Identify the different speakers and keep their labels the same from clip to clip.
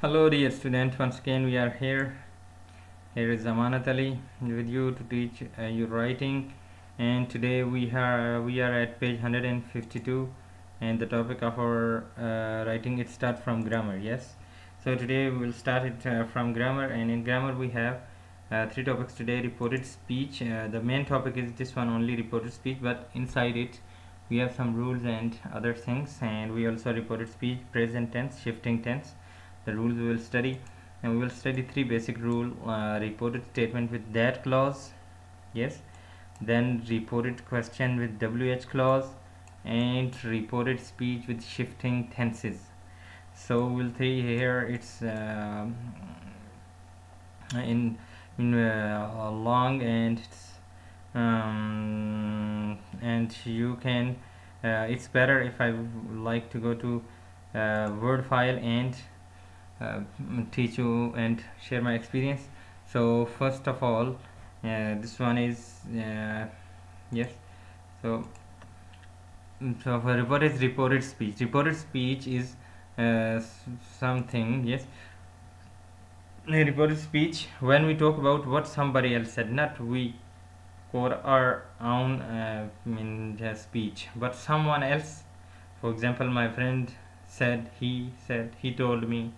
Speaker 1: Hello dear student, once again we are here. Here is Imanat with you to teach you writing, and today we are at page 152, and the topic of our writing it start from grammar. Yes, so today we will start it from grammar, and in grammar we have three topics today. Reported speech. The main topic is this one only, reported speech, but inside it we have some rules and other things, and we also reported speech, present tense, shifting tense. The rules we will study, and we will study three basic rule: reported statement with that clause, yes, then reported question with wh clause, and reported speech with shifting tenses. So we'll see here it's in long, and you can it's better if I would like to go to word file and uh, teach you and share my experience. So first of all, this one is yes. So so for what is reported speech? Reported speech is something, yes. Reported speech when we talk about what somebody else said, not we, for our own speech, but someone else. For example, my friend said, he told me.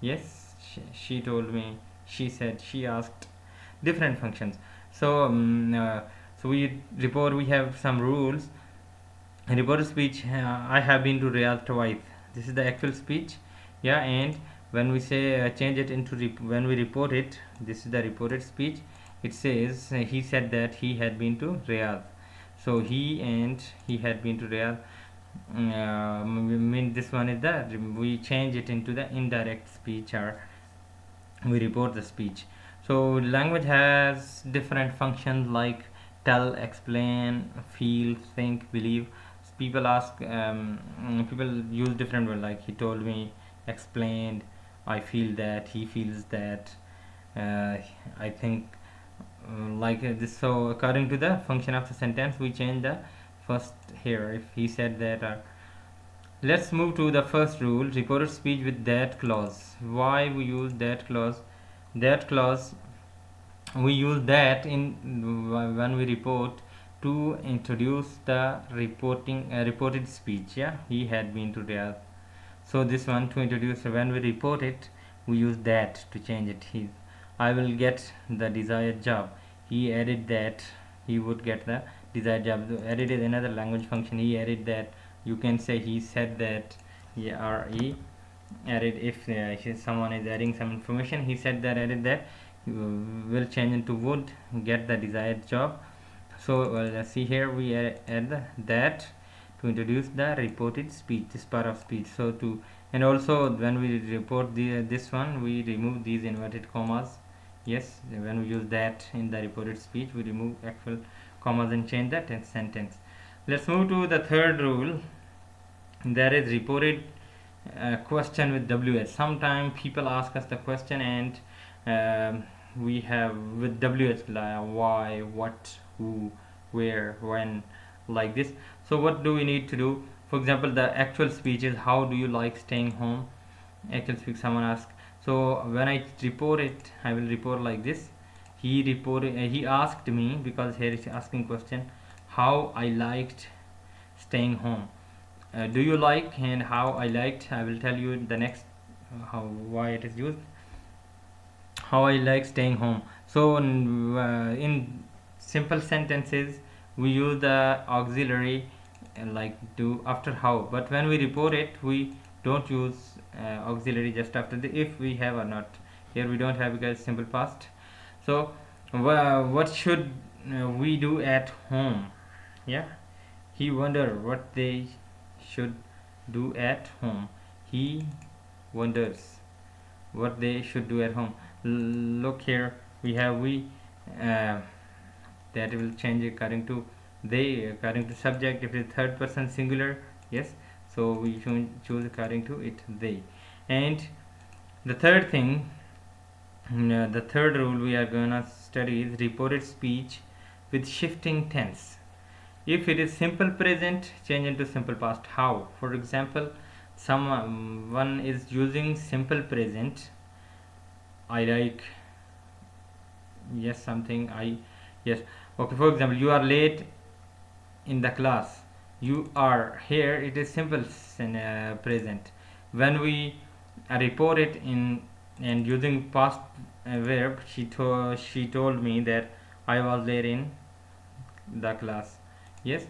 Speaker 1: Yes, she told me, she said, she asked, different functions. So we have some rules. Reported speech, I have been to Riyadh twice. This is the actual speech, yeah. And when we say change it into when we report it, this is the reported speech. It says he said that he had been to Riyadh. So he had been to Riyadh. Mean this one is the, we change it into the indirect speech, or we report the speech. So language has different functions like tell, explain, feel, think, believe. People ask, people use different words like he told me, explained, I feel that, he feels that, uh, I think, like this. So according to the function of the sentence, we change the first here. If he said that, let's move to the first rule, reported speech with that clause. Why we use that clause? That clause, we use that in when we report, to introduce the reported speech. Yeah, he had been to Riyadh. So this one to introduce, when we report it, we use that to change it. I will get the desired job. He added that he would get the desired job. Added is another language function. He added that. You can say he said that. Yeah, or he added. If someone is adding some information, he said that, added that, will change into would get the desired job. So let's see here, we add that to introduce the reported speech, this part of speech. So to, and also when we report this one, we remove these inverted commas. Yes, when we use that in the reported speech, we remove actual commas and change that sentence. Let's move to the third rule. There is reported question with WH. Sometimes people ask us the question, and we have with WH like why, what, who, where, when, like this. So what do we need to do? For example, the actual speech is, how do you like staying home? Actual speech, someone asks. So when I report it, I will report like this. He asked me, because here is asking question, how I liked staying home. Do you like, and how I liked, I will tell you the next, how, why it is used. How I like staying home. So in simple sentences, we use the auxiliary like do after how, but when we report it, we don't use auxiliary just after the if we have or not. Here we don't have because simple past. So what should we do at home? Yeah, he wonder what they should do at home. He wonders what they should do at home. Look here, we have we, uh, that will change according to they, according to subject. If it is third person singular, yes, so we choose according to it, they. And the third thing, the third rule we are gonna study is reported speech with shifting tense. If it is simple present, change into simple past. How? For example, someone is using simple present. I like, yes, something I, yes, okay, for example, you are late in the class. You are here, it is simple present. When we report it in and using past verb, she told me that I was there in the class. Yes,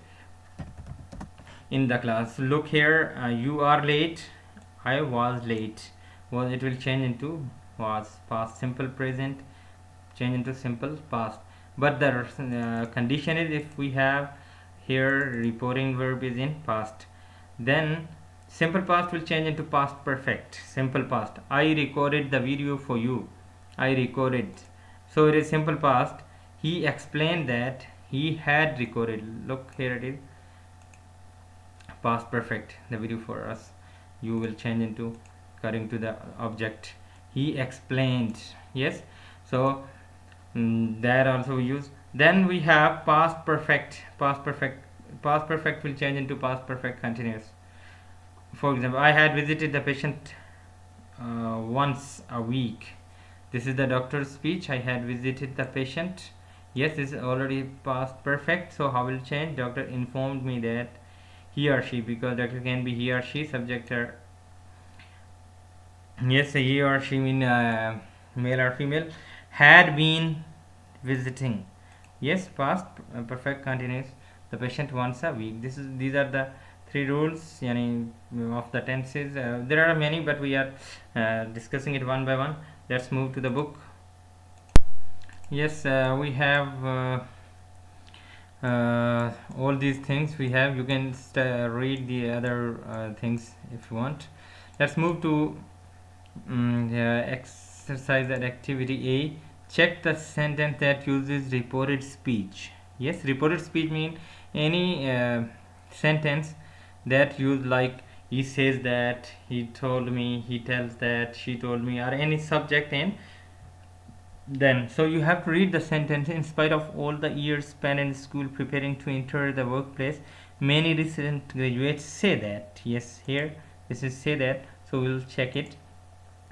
Speaker 1: in the class. Look here, you are late, I was late. Well, it will change into was, past simple present change into simple past. But the condition is, if we have here reporting verb is in past, then simple past will change into past perfect. Simple past, I recorded the video for you. I recorded, so it is simple past. He explained that he had recorded. Look here, it is past perfect, the video for us. You will change into according to the object. He explained. Yes, so that also we use. Then we have past perfect. Past perfect will change into past perfect continuous. For example, I had visited the patient once a week. This is the doctor's speech. I had visited the patient. Yes, this is already past perfect. So how will change? Doctor informed me that he or she, because doctor can be he or she, subject or, yes, he or she mean male or female, had been visiting. Yes, past perfect continuous the patient once a week. These are the three rules, yani, of the tenses. There are many, but we are discussing it one by one. Let's move to the book. Yes, we have all these things we have. You can read the other things if you want. Let's move to exercise and activity A. Check the sentence that uses reported speech. Yes, reported speech mean any sentence that use like he says that, he told me, he tells that, she told me, or any subject and then. So you have to read the sentence. In spite of all the years spent in school preparing to enter the workplace, many recent graduates say that. Yes, here this is say that, so we'll check it.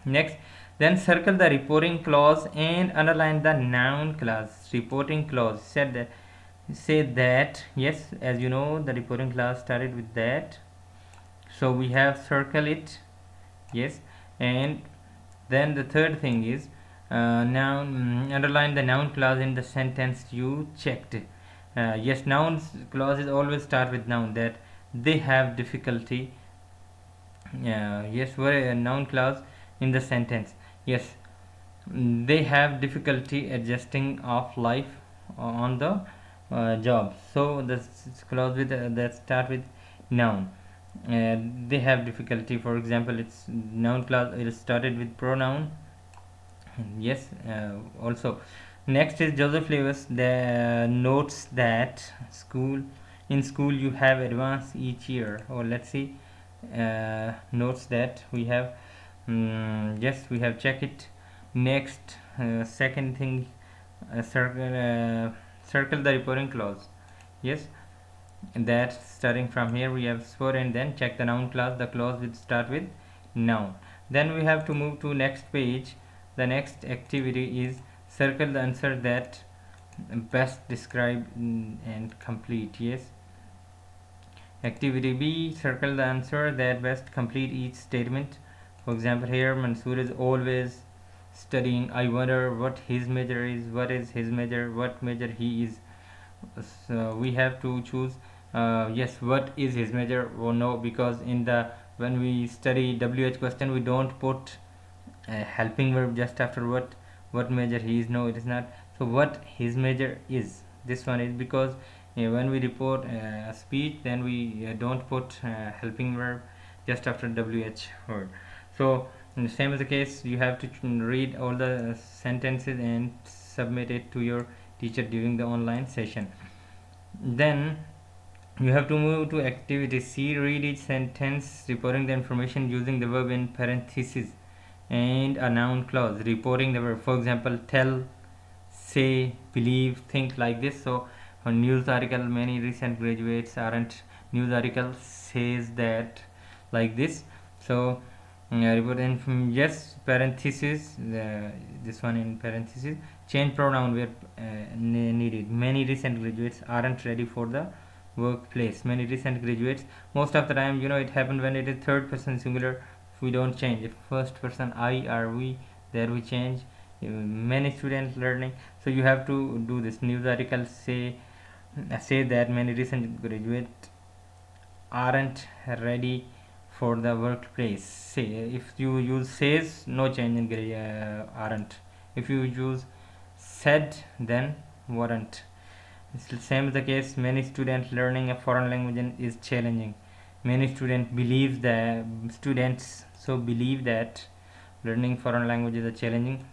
Speaker 1: Next, then circle the reporting clause and underline the noun clause. Reporting clause said that, say that. Yes, as you know, the reporting clause started with that, so we have circle it. Yes, and then the third thing is noun. Underline the noun clause in the sentence you checked. Yes, nouns clauses always start with noun, that they have difficulty. Yes, where a noun clause in the sentence. Yes, they have difficulty adjusting of life on the job. So the clause with that start with noun. They have difficulty. For example, it's noun clause. It is started with pronoun. Yes, also next is Joseph Lewis. The notes that school you have advanced each year. Or let's see, notes that we have. Yes, we have check it. Next, second thing, circle the reporting clause. Yes, that starting from here we have spore, and then check the noun clause. The clause will start with noun. Then we have to move to next page. The next activity is circle the answer that best describe and complete. Yes, activity B, circle the answer that best complete each statement. For example, here Mansoor is always studying. I wonder what his major is. What is his major? What major he is? So we have to choose. Yes, what is his major? Or no, because in the when we study WH question, we don't put helping verb just after what major he is. No, it is not. So what his major is, this one is, because when we report speech, then we don't put helping verb just after WH word. So same as the case, you have to read all the sentences and submit it to your teacher during the online session. Then you have to move to activity C. Read each sentence reporting the information using the verb in parentheses and a noun clause reporting the verb. For example, tell, say, believe, think, like this. So a news article, many recent graduates aren't, news article says that, like this. So report yes, parenthesis, this one in parenthesis, change pronoun where needed. Many recent graduates aren't ready for the workplace. Many recent graduates, most of the time, it happens when it is third person singular, we don't change. If first person I or we, there we change. Many students learning, so you have to do this. News articles say that many recent graduates aren't ready for the workplace. Say, if you use says, no change in aren't. If you use said, then weren't. It's the same is the case. Many students learning a foreign language is challenging. Many students so believe that learning foreign language is challenging.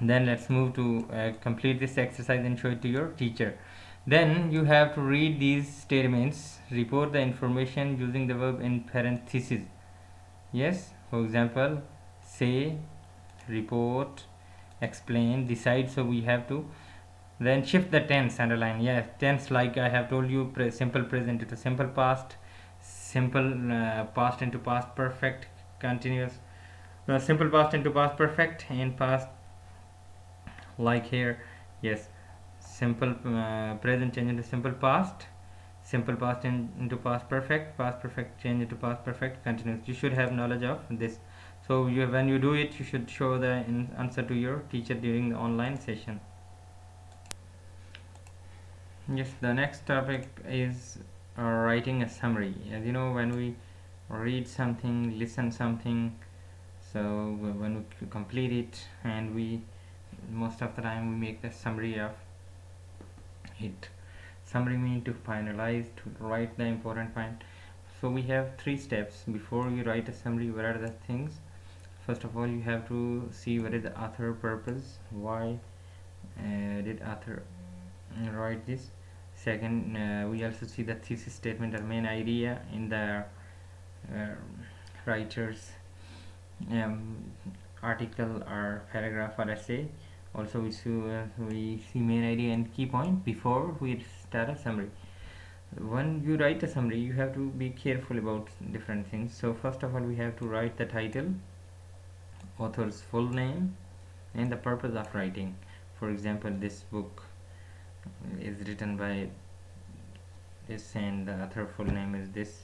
Speaker 1: Then let's move to complete this exercise and show it to your teacher. Then you have to read these statements, report the information using the verb in parentheses. Yes, for example, say, report, explain, decide. So we have to then shift the tense, underline. Yes, tense, like I have told you, simple present into simple past, simple past into past perfect, continuous, simple past into past perfect, and past, like here. Yes, simple present change into simple past into past perfect change into past perfect, continuous. You should have knowledge of this. So when you do it, you should show the answer to your teacher during the online session. Yes, the next topic is writing a summary. As you know, when we read something, listen something, so when we complete it, and we most of the time we make the summary of it. Summary means to finalize, to write the important point. So we have three steps before you write a summary. What are the things? First of all, you have to see what is the author purpose. Why did author write this? Second, we also see the thesis statement or main idea in the uh, writer's um, article or paragraph or essay. Also we see main idea and key point before we start a summary. When you write a summary, you have to be careful about different things. So first of all, we have to write the title, author's full name, and the purpose of writing. For example, this book is written by this, and the author full name is this.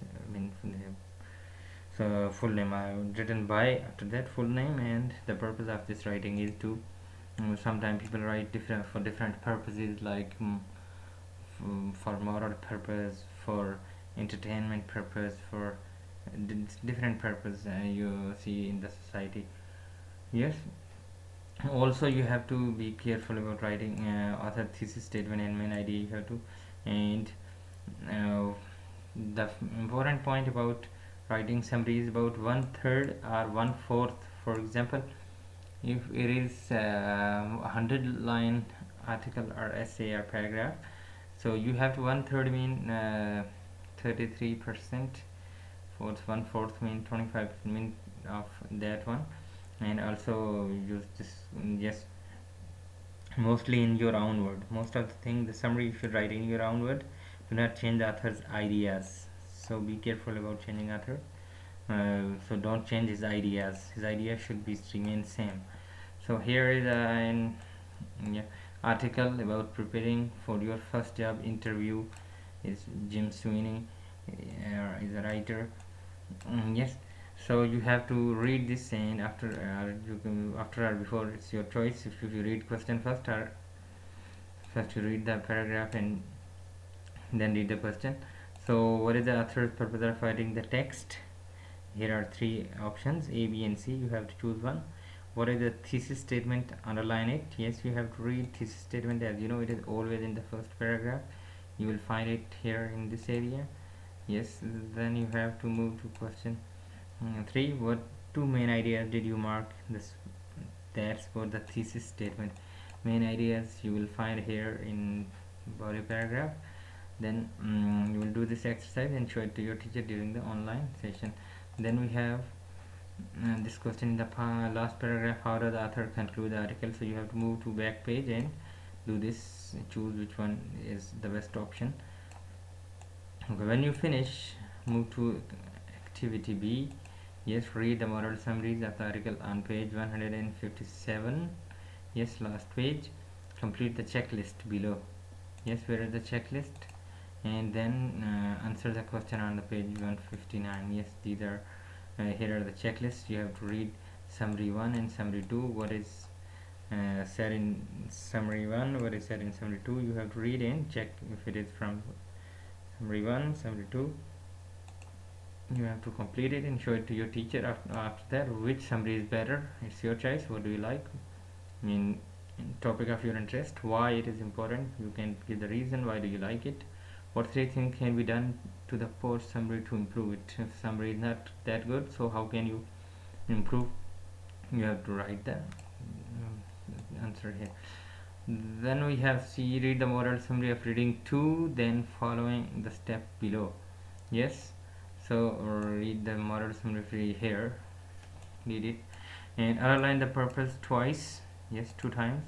Speaker 1: So full name written by, after that full name, and the purpose of this writing is to sometimes people write different for different purposes, like for moral purpose, for entertainment purpose, for different purpose you see in the society. Yes, also you have to be careful about writing author thesis statement and main idea. You have to, and uh, the important point about writing summary is about one third or one fourth. For example, if it is a 100-line article or essay or paragraph, so you have to one third mean 33%, fourth one fourth mean 25% mean of that one, and also use this. Yes, mostly in your own word. Most of the thing, the summary you should write in your own word. Do not change the author's ideas. So be careful about changing author. So don't change his ideas. His ideas should be remain same. So here is an yeah, article about preparing for your first job interview. Is Jim Sweeney is a writer. Yes, so you have to read this, and after you can, after or before, it's your choice. If you read question first, or first you read the paragraph and then read the question. So what is the author's purpose of writing the text? Here are three options, A, B and C. You have to choose one. What is the thesis statement? Underline it. Yes, you have to read thesis statement. As you know, it is always in the first paragraph. You will find it here in this area. Yes, then you have to move to question 3. What two main ideas did you mark? That's for the thesis statement. Main ideas you will find here in body paragraph. Then you will do this exercise and show it to your teacher during the online session. Then we have this question in the last paragraph. How does the author conclude the article? So you have to move to back page and do this, choose which one is the best option. Okay, when you finish, move to activity B. Yes, read the moral summaries of the article on page 157. Yes, last page. Complete the checklist below. Yes, where is the checklist? And then answer the question on the page 159. Yes, these are here are the checklists. You have to read summary 1 and summary 2. What is said in summary 1, what is said in summary 2, you have to read and check if it is from summary 1, summary 2. You have to complete it and show it to your teacher. After that, which summary is better, it's your choice. What do you like? I mean, topic of your interest, why it is important, you can give the reason why do you like it. What 3 things can be done to the post summary to improve it? If summary is not that good, so how can you improve? You have to write the answer here. Then we have C, read the moral summary of reading 2, then following the step below. Yes, so read the moral summary here, read it, and underline the purpose twice. Yes, 2 times.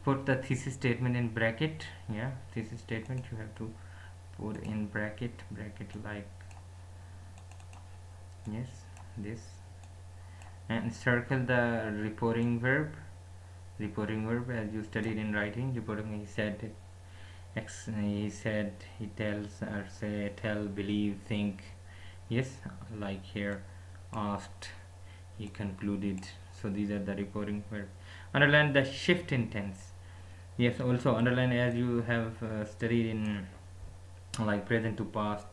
Speaker 1: Put the thesis statement in bracket. Yeah, thesis statement you have to put in bracket like, yes, this, and circle the reporting verb as you studied in writing. Reporting, he tells, or say, tell, believe, think. Yes, like here, asked, he concluded. So these are the reporting verb. Underline the shift in tense. Yes, also underline as you have studied in like present to past.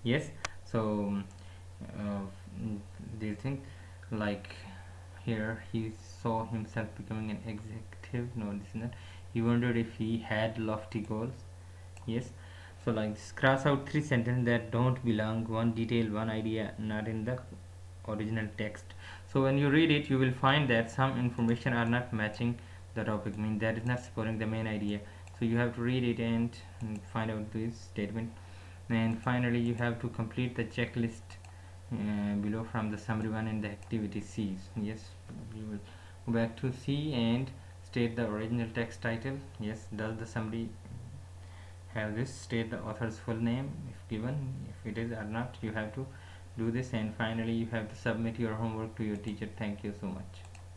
Speaker 1: Yes, so uh, do you think like here he saw himself becoming an executive? No, this is not. He wondered if he had lofty goals. Yes, so like cross out 3 sentences that don't belong, one detail, one idea not in the original text. So when you read it, you will find that some information are not matching the topic, mean that is not supporting the main idea. So you have to read it and find out this statement. And finally you have to complete the checklist below from the summary 1 and the activity C. Yes, you will go back to C and state the original text title. Yes, does the summary have this? State the author's full name if given, if it is or not, you have to do this. And finally you have to submit your homework to your teacher. Thank you so much.